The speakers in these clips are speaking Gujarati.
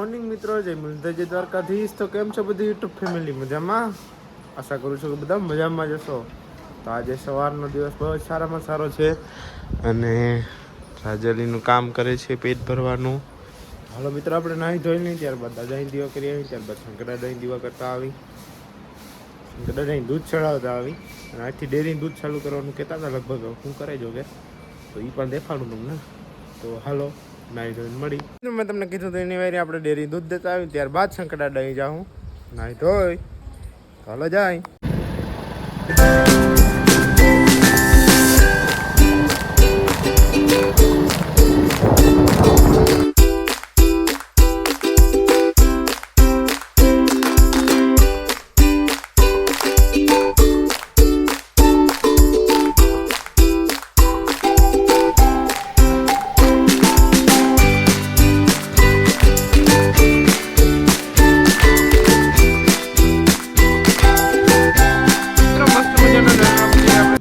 મોર્નિંગ મિત્રો, જય મુલતાજી દ્વારકાધીશ. તો કેમ છો બધી યુટ્યુબ ફેમિલી? મજામાં? આશા કરું છું કે બધા મજામાં જ હશો. તો આજે સવારનો દિવસ બહુ જ સારામાં સારો છે અને રાજલીનું કામ કરે છે પેટ ભરવાનું. હાલો મિત્રો, આપણે નાહી ધોઈ લઈએ, ત્યારબાદ દાદાની દીવા કરી આવી, ત્યારબાદ શંકરદાદાની દીવા કરતા આવી, શંકરદાદાની દૂધ ચડાવતા આવી અને આજથી ડેરીનું દૂધ ચાલુ કરવાનું કહેતા હતા. લગભગ હું કરાઈ જો કે તો એ પણ દેખાડું તમને. તો હાલો નાહી ધોઈને મળી. મેં તમને કીધું તો એની વારી આપણે ડેરી દૂધ દેતા આવી, ત્યારબાદ શંકરદાદા અહીં જાઉં નાહી ધોઈ. હાલો જાય.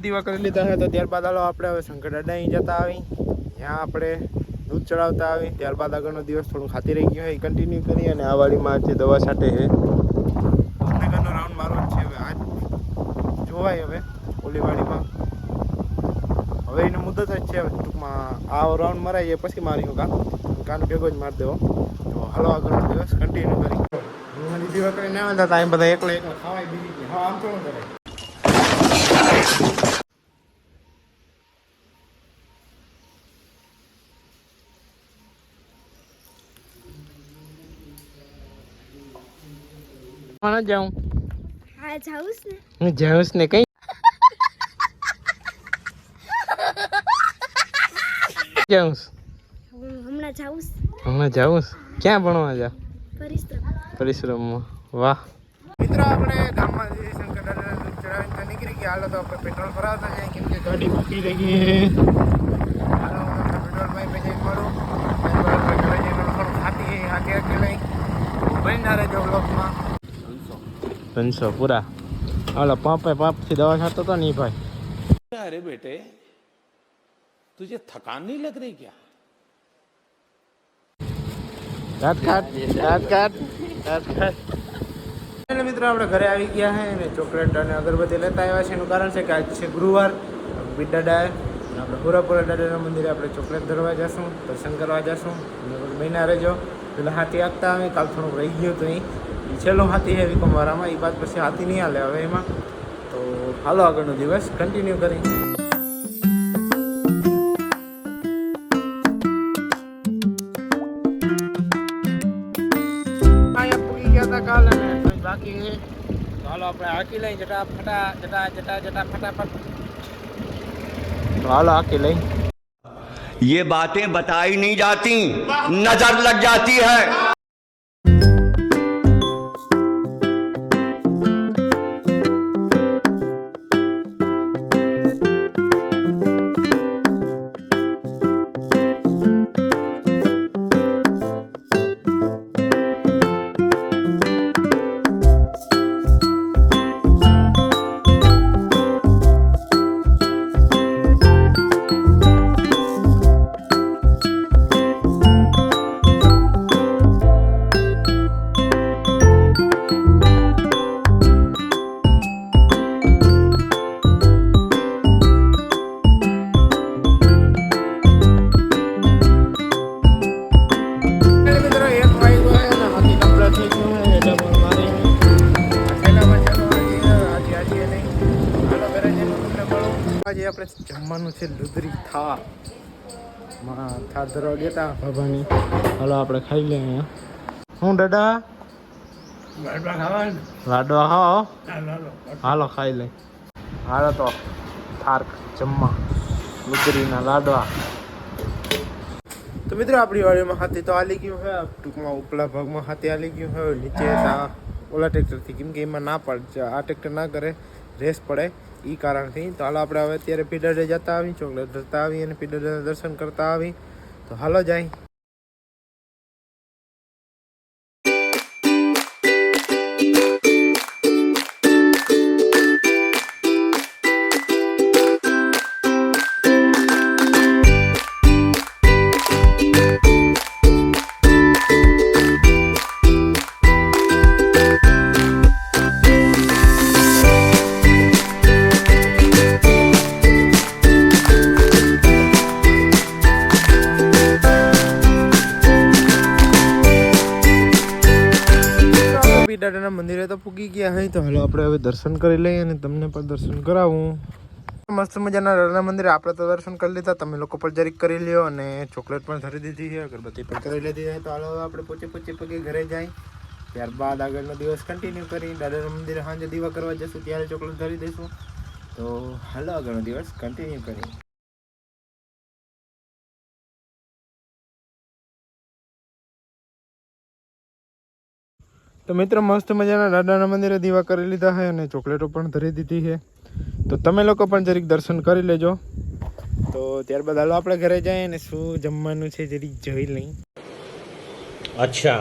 દીવા કરી લીધા છે તો ત્યારબાદ હાલો આપણે હવે શંકરદાદા અહીં જતા આવી, ત્યાં આપણે દૂધ ચડાવતા આવી. ત્યારબાદ આગળનો દિવસ થોડું ખાતી રહી ગયું હોય એ કન્ટિન્યુ કરી અને આ વાડીમાં જે દવા છાંટે છે દૂધનગરનો રાઉન્ડ મારવો છે. હવે આજ જોવાય હવે ઓલી વાડીમાં હવે એની મુદત જ છે. ટૂંકમાં આ રાઉન્ડ મરાય જાય પછી માર્યું કાન ભેગો જ મારી દેવો. તો હાલો આગળનો દિવસ કન્ટિન્યુ કરી. હું દીવા કરીને આવ્યા હતા અહીં બધા એકલા ખાવાય બીજી હા આમ થોડું કરે. કોણ જાઉં? હા જાઉં ને. હું જાઉં ને કઈ જાઉં? હમણાં જાઉં. હમણાં જાઉં? ક્યાં ભણવા જા? પરિશ્રમમાં. વાહ મિત્રો, આપણે ગામમાં જઈ શંકરદાદા દૂધ ચડાવીને તો નીકળી ગયા. હાલો તો આપણે પેટ્રોલ ભરાવતા જાય કેમ કે ગાડી મૂકી રહી ગઈ. હાલો હું પેટ્રોલ પાઇપ જઈને મળું. આપણે ઘરે જઈને થોડું ખાતી લઈ બની રહેજો બ્લોકમાં. 300 પૂરા. હાલો પંપથી દવા છાંટતો તો નહીં ભાઈ. अरे बेटे तुझे थकान नहीं लग रही क्या? એટલે મિત્રો આપણે ઘરે આવી ગયા છે અને ચોકલેટ અને અગરબત્તી લેતા આવ્યા છે. એનું કારણ છે કે આજ છે ગુરુવાર. બીટ દાદાએ આપણે પુરાપુરા દાદાના મંદિરે આપણે ચોકલેટ ધરવા જશું, દર્શન કરવા જશું. મહિના રહેજો. પેલા હાથી આપતા આવે, કાલ થોડુંક રહી ગયું તો એ છેલ્લો હાથી છે વિકમવારામાં. એ બાદ પછી હાથી નહીં હાલે હવે એમાં. તો હાલો આગળનો દિવસ કન્ટિન્યુ કરી. કાલે બાકી છે. હાલો આપણે હાકી લઈ ફટાફટ. હાલો હાકી લઈ. ये बातें बताई नहीं जाती, नजर लग जाती है. આજે આપણે જમવાનું છે લુદરી થા ધરવા ગયા હતા બાબાની. હાલો આપણે ખાઈ લઈએ અહીંયા. હું દાદા લાડવા ખાઓ? હાલો ખાઈ લઈ. હાલો તો થાર્ક જમવા લુદરીના લાડવા. તો મિત્રો આપણી વાડીમાં હાથી તો હાલી ગયું છે. ટૂંકમાં ઉપલા ભાગમાં હાથી હાલી ગયું છે. નીચે ઓલા ટ્રેક્ટરથી કેમ કે એમાં ના પડે, આ ટ્રેક્ટર ના કરે, રેસ પડે એ કારણથી. તો હાલો આપણે હવે અત્યારે પીડરે જતા આવી, ચોકલેટ ધરતા આવી અને પીડરે દર્શન કરતા આવી. તો હાલો જાય. દાદાના મંદિરે તો પૂગી ગયા હોય તો હાલો આપણે હવે દર્શન કરી લઈએ અને તમને પણ દર્શન કરાવું. મસ્ત મજાના દાદાના મંદિરે આપણે તો દર્શન કરી લીધા, તમે લોકો પણ જરીક કરી લ્યો અને ચોકલેટ પણ ધરી દીધી છે, અગરબત્તી પણ કરી લીધી છે. તો હાલો હવે આપણે પોચે પગે ઘરે જાય, ત્યારબાદ આગળનો દિવસ કન્ટિન્યુ કરી દાદાના મંદિરે સાંજે દીવા કરવા જશું, ત્યારે ચોકલેટ ધરી દઈશું. તો હાલો આગળનો દિવસ કન્ટિન્યુ કરી. તો મિત્રો મસ્ત મજાના દાદાના મંદિરે દીવા કરી લીધા છે અને ચોકલેટો પણ ધરી દીધી છે. તો તમે લોકો પણ જરીક દર્શન કરી લેજો. તો ત્યારબાદ હાલો આપણે ઘરે જઈએ અને શું જમવાનું છે જરીક જોઈ લઈ. अच्छा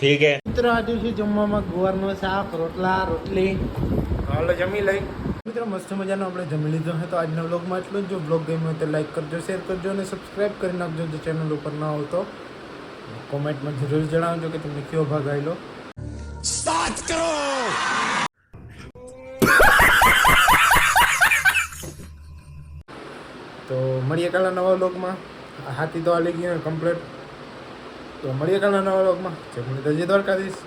ठीक है. મિત્રો આજે છે જમવામાં ગુવારનું શાક, રોટલા, રોટલી. હાલો જમી લઈ. મિત્રો મસ્ત મજાનો આપણે જમી લીધો છે. તો આજના વ્લોગમાં એટલું જ. જો વ્લોગ ગમ્યો હોય તો લાઈક કરજો, શેર કરજો અને સબસ્ક્રાઈબ કરી નાખજો જો ચેનલ ઉપર ના હોય તો. કોમેન્ટમાં જરૂર જણાવજો કે તમને કયો ભાગ આવેલો. स्टार्ट करो. તો મળીએ કાલના નવા વ્લોગમાં. હાથી તો આલી ગઈ કમ્પ્લીટ. તો મળીએ કાલના નવા વ્લોગમાં. જય દ્વારકાધીશ.